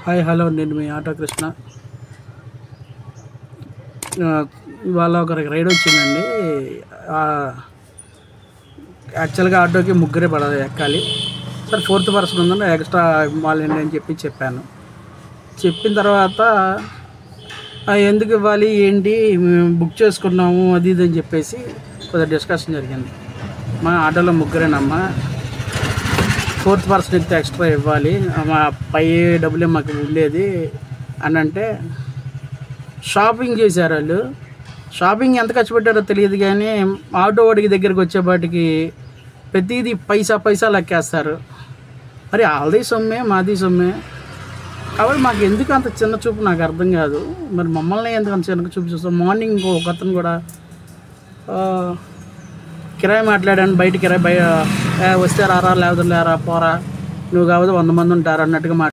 Hi hello నేను మీ auto Krishna. ఇవాళ ఒకరికి రైడ్ వచ్చిందండి. యాక్చువల్గా ఆటోకి ముగ్గురే ఎక్కాలి. సరే ఫోర్త్ పర్సన్ ఉందని ఎక్స్ట్రా ఇవ్వాలండి అని చెప్పాను. చెప్పిన తర్వాత ఎందుకు ఇవ్వాలి ఏంటి, మేము బుక్ చేసుకున్నాము అది ఇది అని చెప్పేసి కొద్దిగా డిస్కషన్ జరిగింది. మా ఆటోలో ముగ్గురేనమ్మా, ఫోర్త్ పర్సన్ ఎక్కితే ఎక్స్ట్రా ఇవ్వాలి, మా పై డబ్బులే మాకు ఉండేది అని అంటే షాపింగ్ చేశారు వాళ్ళు. షాపింగ్ ఎంత ఖర్చు పెట్టారో తెలియదు కానీ ఆటో వాడికి దగ్గరికి వచ్చేపాటికి ప్రతిదీ పైసా లెక్కేస్తారు. మరి వాళ్ళది సొమ్మే మాది సొమ్మే కాబట్టి మాకు ఎందుకు అంత చిన్న చూపు నాకు అర్థం కాదు. మరి మమ్మల్ని ఎందుకు అంత చిన్న చూపు చూస్తాం. మార్నింగ్ ఒక అతను కూడా కిరాయి మాట్లాడాను, బయట కిరాయి వస్తే రారా లేకపోతే లేరా పోరా, నువ్వు కాకపోతే 100 మంది ఉంటారు అన్నట్టుగా